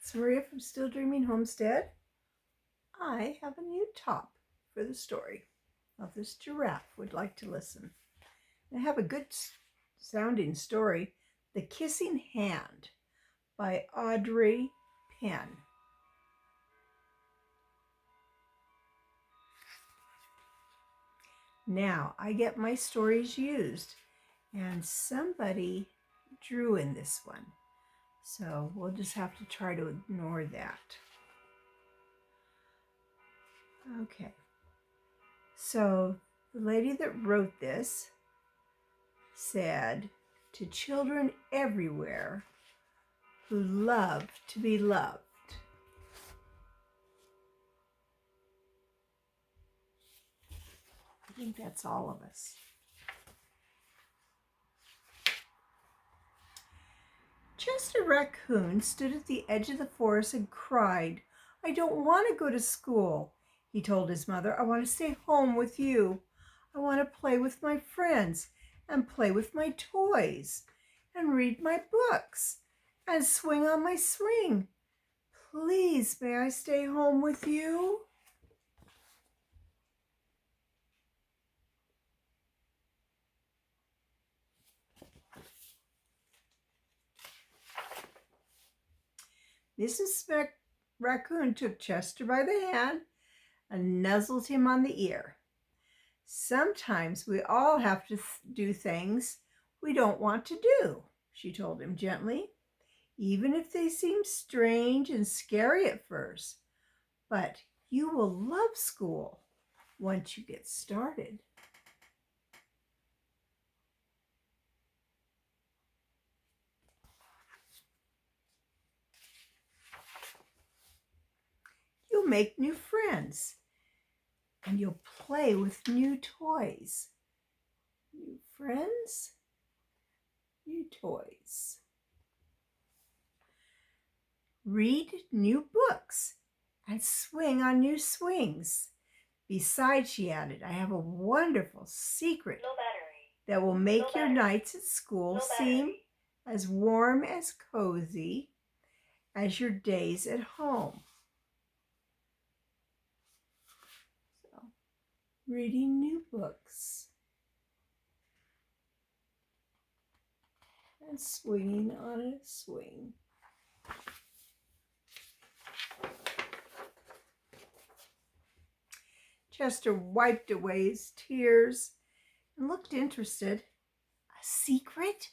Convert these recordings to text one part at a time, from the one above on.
It's Maria from Still Dreaming Homestead. I have a new top for the story of this giraffe would like to listen. I have a good sounding story, The Kissing Hand by Audrey Penn. Now, I get my stories used, and somebody drew in this one. So we'll just have to try to ignore that. Okay. So the lady that wrote this said, to children everywhere who love to be loved. I think that's all of us. Chester Raccoon stood at the edge of the forest and cried, "I don't want to go to school." He told his mother, "I want to stay home with you. I want to play with my friends and play with my toys and read my books and swing on my swing. Please, may I stay home with you?" Mrs. Raccoon took Chester by the hand and nuzzled him on the ear. "Sometimes we all have to do things we don't want to do," she told him gently, "even if they seem strange and scary at first. But you will love school once you get started." You'll make new friends and you'll play with new toys. New friends, new toys. Read new books and swing on new swings. Besides, she added, I have a wonderful secret that will make your nights at school seem as warm, as cozy as your days at home. So, reading new books and swinging on a swing. Chester wiped away his tears and looked interested. A secret?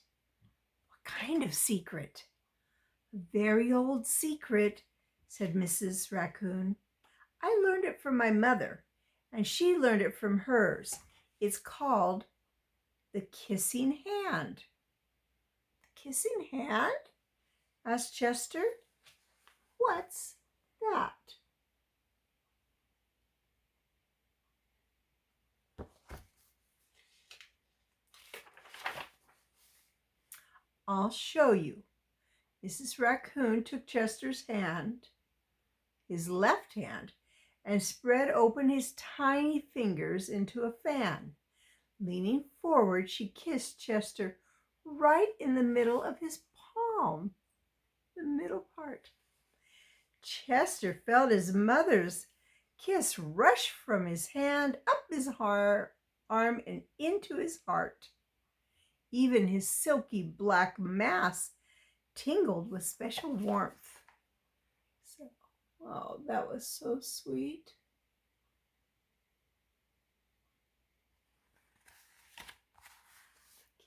What kind of secret? A very old secret, said Mrs. Raccoon. I learned it from my mother, and she learned it from hers. It's called the kissing hand. The kissing hand? Asked Chester. What's that? I'll show you. Mrs. Raccoon took Chester's hand, his left hand, and spread open his tiny fingers into a fan. Leaning forward, she kissed Chester right in the middle of his palm, the middle part. Chester felt his mother's kiss rush from his hand up his arm and into his heart. Even his silky black mass tingled with special warmth. So, oh, that was so sweet.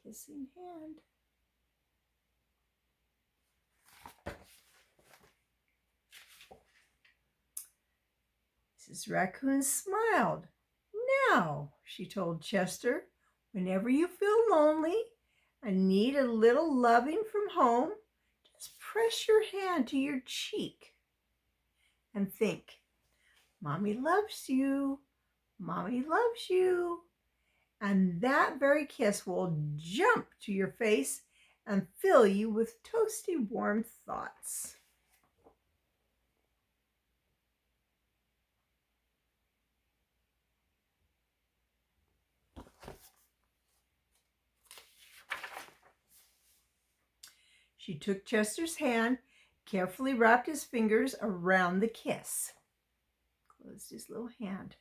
Kissing hand. Mrs. Raccoon smiled. Now, she told Chester, whenever you feel lonely and need a little loving from home, just press your hand to your cheek and think, Mommy loves you, Mommy loves you. And that very kiss will jump to your face and fill you with toasty warm thoughts. She took Chester's hand, carefully wrapped his fingers around the kiss. Closed his little hand.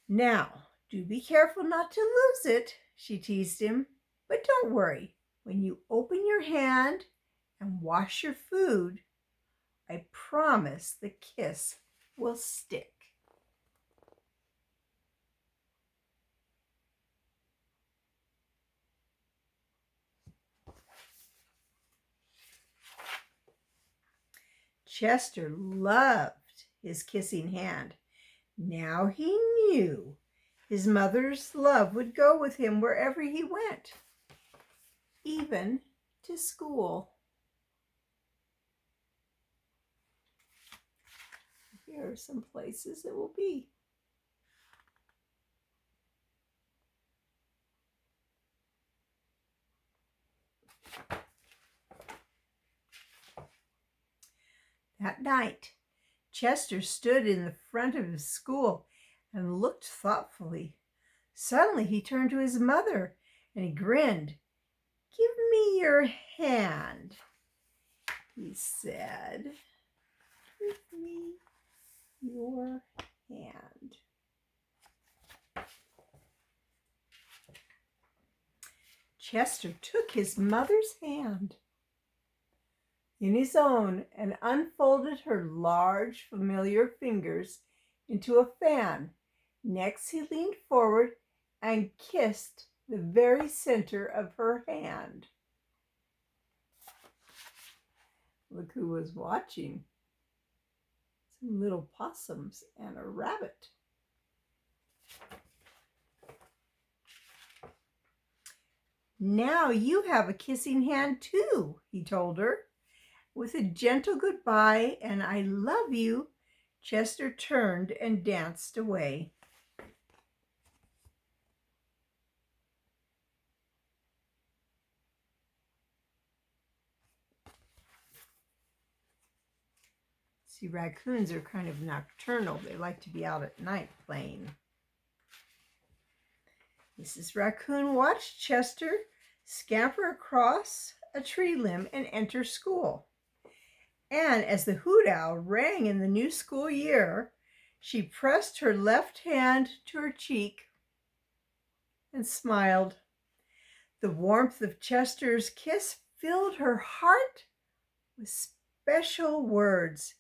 Now, do be careful not to lose it, she teased him. But don't worry, when you open your hand and wash your food, I promise the kiss will stick. Chester loved his kissing hand. Now he knew his mother's love would go with him wherever he went, even to school. Here are some places it will be. That night, Chester stood in the front of his school and looked thoughtfully. Suddenly he turned to his mother and he grinned. "Give me your hand," he said. "Give me your hand." Chester took his mother's hand in his own and unfolded her large, familiar fingers into a fan. Next, he leaned forward and kissed the very center of her hand. Look who was watching. Some little possums and a rabbit. "Now you have a kissing hand too," he told her. With a gentle goodbye and "I love you," Chester turned and danced away. See, raccoons are kind of nocturnal. They like to be out at night playing. Mrs. Raccoon watched Chester scamper across a tree limb and enter school. And as the hoot owl rang in the new school year, she pressed her left hand to her cheek and smiled. The warmth of Chester's kiss filled her heart with special words.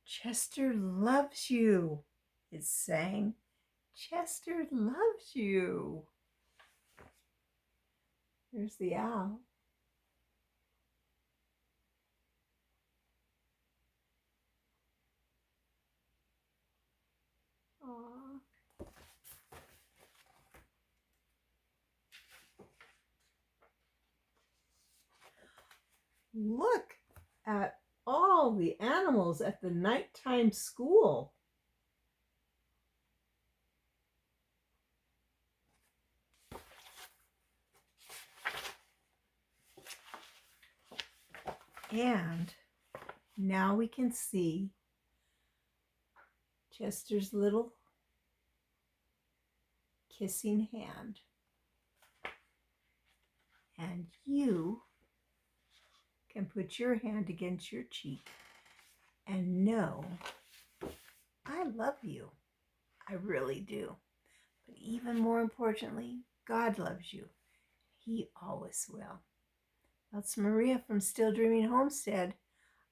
"Chester loves you," it sang. "Chester loves you." There's the owl. Aww. Look at all the animals at the nighttime school. And now we can see Chester's little kissing hand. And you can put your hand against your cheek and know, I love you. I really do. But even more importantly, God loves you. He always will. That's Maria from Still Dreaming Homestead.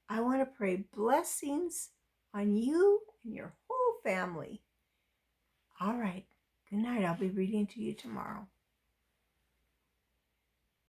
I want to pray blessings on you and your whole family. All right. Good night. I'll be reading to you tomorrow.